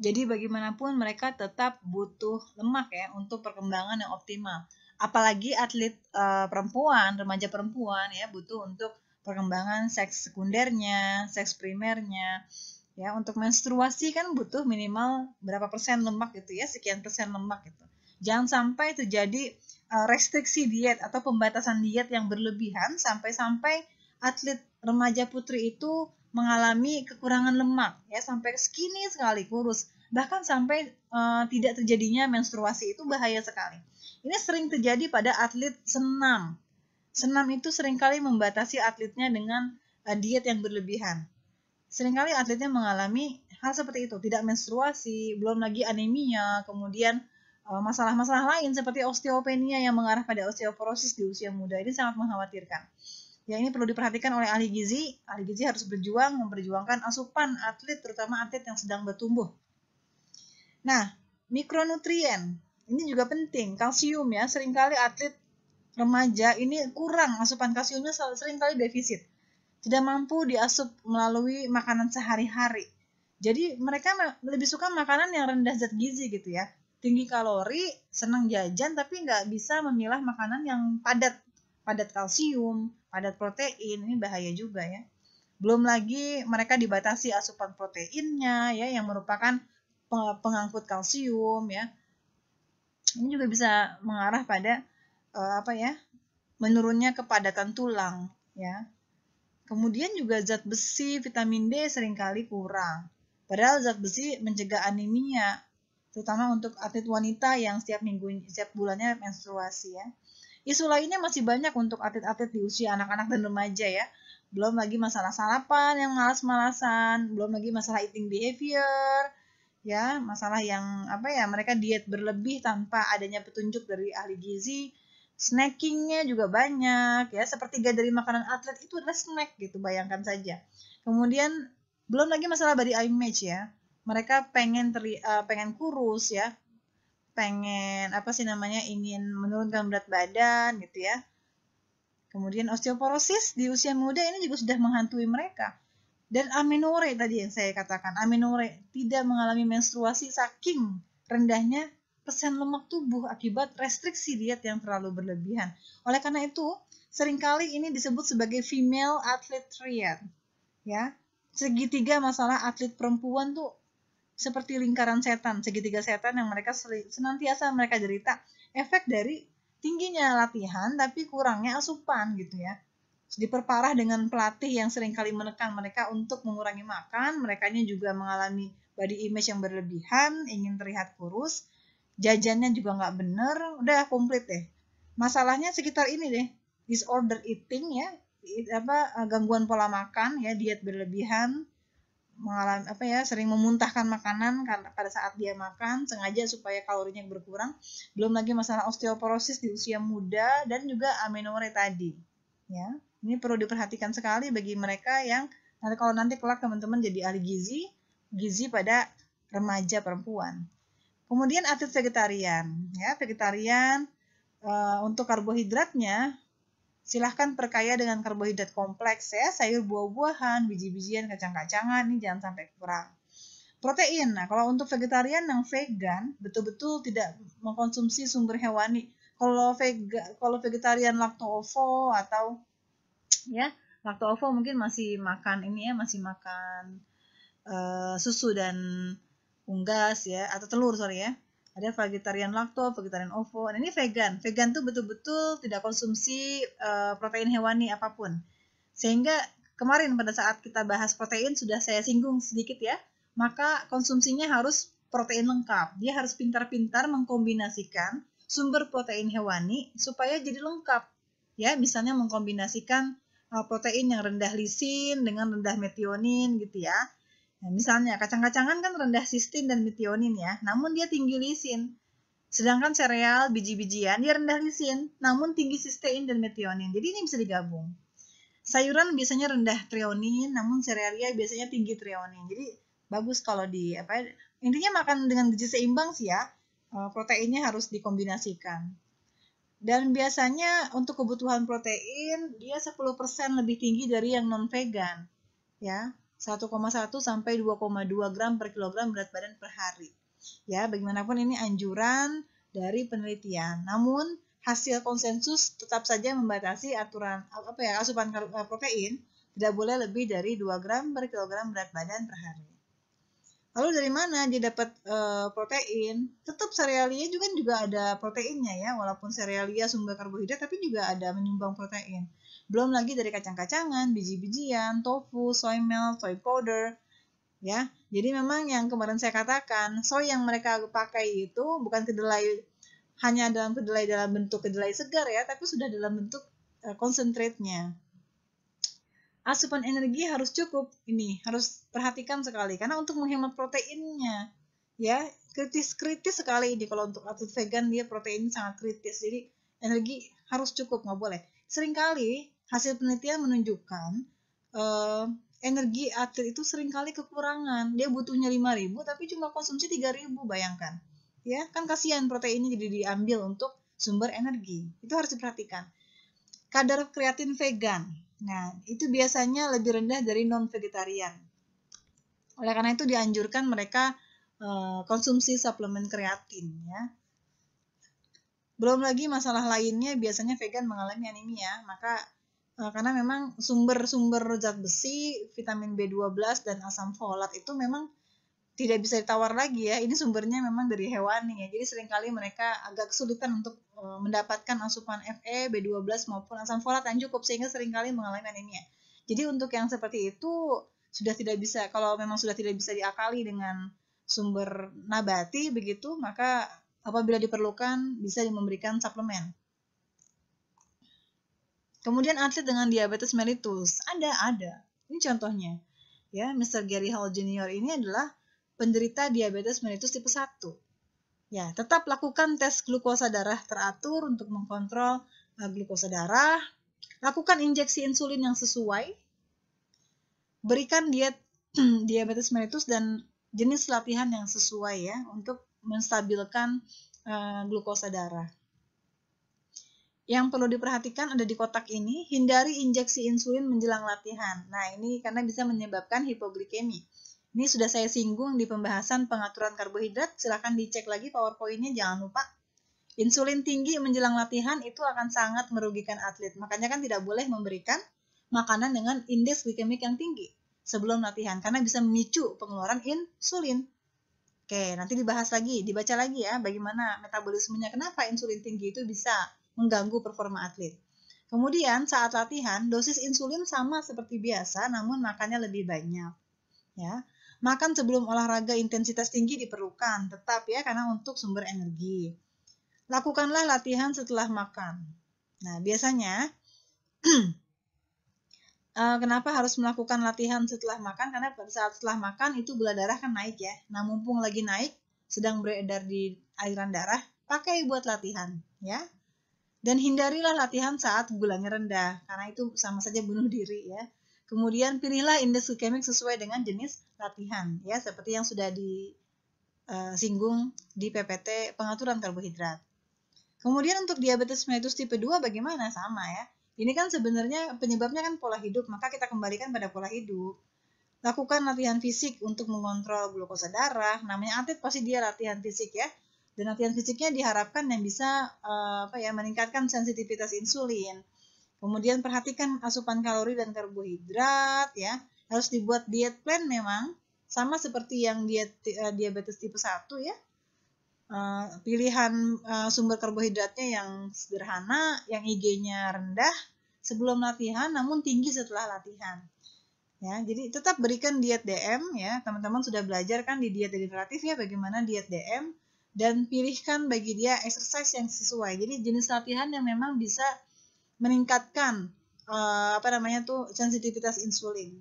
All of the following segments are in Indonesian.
Jadi bagaimanapun mereka tetap butuh lemak ya untuk perkembangan yang optimal. Apalagi atlet perempuan, remaja perempuan ya butuh untuk perkembangan seks sekundernya, seks primernya. Ya, untuk menstruasi kan butuh minimal berapa persen lemak gitu ya, sekian persen lemak gitu. Jangan sampai terjadi restriksi diet atau pembatasan diet yang berlebihan sampai-sampai atlet remaja putri itu mengalami kekurangan lemak ya, sampai skinny sekali, kurus, bahkan sampai tidak terjadinya menstruasi. Itu bahaya sekali. Ini sering terjadi pada atlet senam. Senam itu seringkali membatasi atletnya dengan diet yang berlebihan. Seringkali atletnya mengalami hal seperti itu, tidak menstruasi, belum lagi anemia, kemudian masalah-masalah lain seperti osteopenia yang mengarah pada osteoporosis di usia muda. Ini sangat mengkhawatirkan. Ya, ini perlu diperhatikan oleh ahli gizi. Ahli gizi harus berjuang memperjuangkan asupan atlet, terutama atlet yang sedang bertumbuh. Nah, mikronutrien ini juga penting. Kalsium ya, seringkali atlet remaja ini kurang asupan kalsiumnya, seringkali defisit. Tidak mampu diasup melalui makanan sehari-hari. Jadi mereka lebih suka makanan yang rendah zat gizi gitu ya. Tinggi kalori, senang jajan, tapi nggak bisa memilah makanan yang padat kalsium, padat protein. Ini bahaya juga ya. Belum lagi mereka dibatasi asupan proteinnya ya, yang merupakan pengangkut kalsium ya. Ini juga bisa mengarah pada menurunnya kepadatan tulang ya. Kemudian juga zat besi, vitamin D seringkali kurang. Padahal zat besi mencegah anemia, terutama untuk atlet wanita yang setiap bulannya menstruasi ya. Isu lainnya masih banyak untuk atlet-atlet di usia anak-anak dan remaja ya. Belum lagi masalah sarapan yang malas-malasan, belum lagi masalah eating behavior, ya, masalah yang mereka diet berlebih tanpa adanya petunjuk dari ahli gizi. Snackingnya juga banyak ya, sepertiga dari makanan atlet itu adalah snack gitu, bayangkan saja. Kemudian belum lagi masalah body image ya, mereka pengen kurus ya, pengen ingin menurunkan berat badan gitu ya. Kemudian osteoporosis di usia muda ini juga sudah menghantui mereka. Dan amenorrhea tadi yang saya katakan, amenorrhea tidak mengalami menstruasi saking rendahnya persen lemak tubuh akibat restriksi diet yang terlalu berlebihan. Oleh karena itu, seringkali ini disebut sebagai female athlete triad. Ya, segitiga masalah atlet perempuan tuh seperti lingkaran setan, segitiga setan yang senantiasa mereka derita efek dari tingginya latihan tapi kurangnya asupan gitu ya. Diperparah dengan pelatih yang seringkali menekan mereka untuk mengurangi makan. Merekanya juga mengalami body image yang berlebihan, ingin terlihat kurus, jajannya juga nggak bener, udah komplit deh. Masalahnya sekitar ini deh, disorder eating ya, gangguan pola makan ya, diet berlebihan, mengalami sering memuntahkan makanan karena pada saat dia makan sengaja supaya kalorinya berkurang. Belum lagi masalah osteoporosis di usia muda dan juga amenorrhea tadi ya. Ini perlu diperhatikan sekali bagi mereka yang nanti kelak teman-teman jadi ahli gizi pada remaja perempuan. Kemudian atlet vegetarian ya, vegetarian untuk karbohidratnya silahkan perkaya dengan karbohidrat kompleks ya, sayur, buah-buahan, biji-bijian, kacang-kacangan, ini jangan sampai kurang. Protein, nah kalau untuk vegetarian yang vegan betul-betul tidak mengkonsumsi sumber hewani. Kalau vegetarian lakto-ovo atau ya, lakto-ovo mungkin masih makan susu dan unggas ya, atau telur ya. Ada vegetarian lakto, vegetarian ovo. Nah, ini vegan. Vegan tuh betul-betul tidak konsumsi protein hewani apapun. Sehingga kemarin pada saat kita bahas protein sudah saya singgung sedikit ya. Maka konsumsinya harus protein lengkap. Dia harus pintar-pintar mengkombinasikan sumber protein hewani supaya jadi lengkap. Ya, misalnya mengkombinasikan protein yang rendah lisin dengan rendah metionin gitu ya. Nah, misalnya kacang-kacangan kan rendah sistin dan metionin ya, namun dia tinggi lisin. Sedangkan sereal, biji-bijian dia rendah lisin, namun tinggi sistein dan metionin. Jadi ini bisa digabung. Sayuran biasanya rendah treonin, namun serealia biasanya tinggi treonin. Jadi bagus kalau intinya makan dengan gizi seimbang sih ya. Proteinnya harus dikombinasikan. Dan biasanya untuk kebutuhan protein dia 10% lebih tinggi dari yang non vegan. Ya. 1,1 sampai 2,2 gram per kilogram berat badan per hari. Ya, bagaimanapun ini anjuran dari penelitian. Namun hasil konsensus tetap saja membatasi aturan asupan protein tidak boleh lebih dari 2 gram per kilogram berat badan per hari. Lalu dari mana dia dapat protein? Tetap serealia juga ada proteinnya ya, walaupun serealia sumber karbohidrat tapi juga ada menyumbang protein. Belum lagi dari kacang-kacangan, biji-bijian, tofu, soy milk, soy powder, ya. Jadi memang yang kemarin saya katakan, soy yang mereka pakai itu bukan kedelai hanya dalam bentuk kedelai segar ya, tapi sudah dalam bentuk concentrate-nya. Asupan energi harus cukup, ini harus perhatikan sekali karena untuk menghemat proteinnya ya, kritis sekali ini. Kalau untuk atlet vegan dia protein sangat kritis, jadi energi harus cukup, nggak boleh. Seringkali hasil penelitian menunjukkan energi atlet itu seringkali kekurangan, dia butuhnya 5.000 tapi cuma konsumsi 3.000, bayangkan ya, kan kasihan proteinnya jadi diambil untuk sumber energi. Itu harus diperhatikan. Kadar kreatin vegan, nah itu biasanya lebih rendah dari non-vegetarian. Oleh karena itu dianjurkan mereka konsumsi suplemen kreatin ya. Belum lagi masalah lainnya, biasanya vegan mengalami anemia, maka karena memang sumber-sumber zat besi, vitamin B12 dan asam folat itu memang tidak bisa ditawar lagi ya. Ini sumbernya memang dari hewani ya. Jadi seringkali mereka agak kesulitan untuk mendapatkan asupan Fe, B12 maupun asam folat yang cukup sehingga seringkali mengalami anemia. Jadi untuk yang seperti itu sudah tidak bisa, kalau memang sudah tidak bisa diakali dengan sumber nabati begitu, maka apabila diperlukan bisa memberikan suplemen. Kemudian atlet dengan diabetes mellitus, ada. Ini contohnya. Ya, Mr. Gary Hall Jr. ini adalah penderita diabetes mellitus tipe 1. Ya, tetap lakukan tes glukosa darah teratur untuk mengkontrol glukosa darah. Lakukan injeksi insulin yang sesuai. Berikan diet diabetes mellitus dan jenis latihan yang sesuai ya untuk menstabilkan glukosa darah. Yang perlu diperhatikan ada di kotak ini, hindari injeksi insulin menjelang latihan. Nah, ini karena bisa menyebabkan hipoglikemi. Ini sudah saya singgung di pembahasan pengaturan karbohidrat, silahkan dicek lagi PowerPoint-nya, jangan lupa. Insulin tinggi menjelang latihan itu akan sangat merugikan atlet, makanya kan tidak boleh memberikan makanan dengan indeks glikemik yang tinggi sebelum latihan, karena bisa memicu pengeluaran insulin. Oke, nanti dibahas lagi, dibaca lagi ya, bagaimana metabolismenya, kenapa insulin tinggi itu bisa mengganggu performa atlet. Kemudian saat latihan, dosis insulin sama seperti biasa, namun makannya lebih banyak. Ya, makan sebelum olahraga intensitas tinggi diperlukan, tetap ya, karena untuk sumber energi. Lakukanlah latihan setelah makan. Nah, biasanya kenapa harus melakukan latihan setelah makan? Karena pada saat setelah makan itu gula darah kan naik ya. Nah, mumpung lagi naik, sedang beredar di aliran darah, pakai buat latihan ya. Dan hindarilah latihan saat gulanya rendah, karena itu sama saja bunuh diri ya. Kemudian pilihlah indeks glikemik sesuai dengan jenis latihan ya, seperti yang sudah disinggung di PPT pengaturan karbohidrat. Kemudian untuk diabetes mellitus tipe 2 bagaimana? Sama ya. Ini kan sebenarnya penyebabnya kan pola hidup, maka kita kembalikan pada pola hidup. Lakukan latihan fisik untuk mengontrol glukosa darah. Namanya atlet pasti dia latihan fisik ya. Dan latihan fisiknya diharapkan yang bisa meningkatkan sensitivitas insulin. Kemudian perhatikan asupan kalori dan karbohidrat ya. Harus dibuat diet plan memang sama seperti yang diabetes tipe 1 ya. Pilihan sumber karbohidratnya yang sederhana, yang IG-nya rendah sebelum latihan namun tinggi setelah latihan. Ya, jadi tetap berikan diet DM ya. Teman-teman sudah belajar kan di diet regeneratif ya bagaimana diet DM, dan pilihkan bagi dia exercise yang sesuai. Jadi jenis latihan yang memang bisa meningkatkan sensitivitas insulin.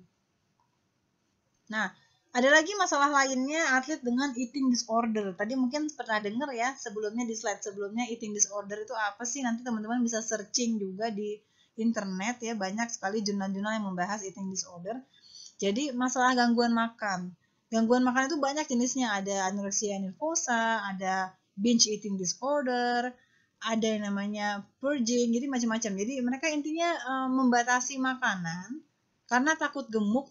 Nah, ada lagi masalah lainnya atlet dengan eating disorder. Tadi mungkin pernah dengar ya sebelumnya di slide sebelumnya, eating disorder itu apa sih? Nanti teman-teman bisa searching juga di internet ya, banyak sekali jurnal-jurnal yang membahas eating disorder. Jadi masalah gangguan makan. Gangguan makan itu banyak jenisnya, ada anorexia nervosa, ada binge eating disorder, ada yang namanya purging, jadi macam-macam. Jadi mereka intinya membatasi makanan karena takut gemuk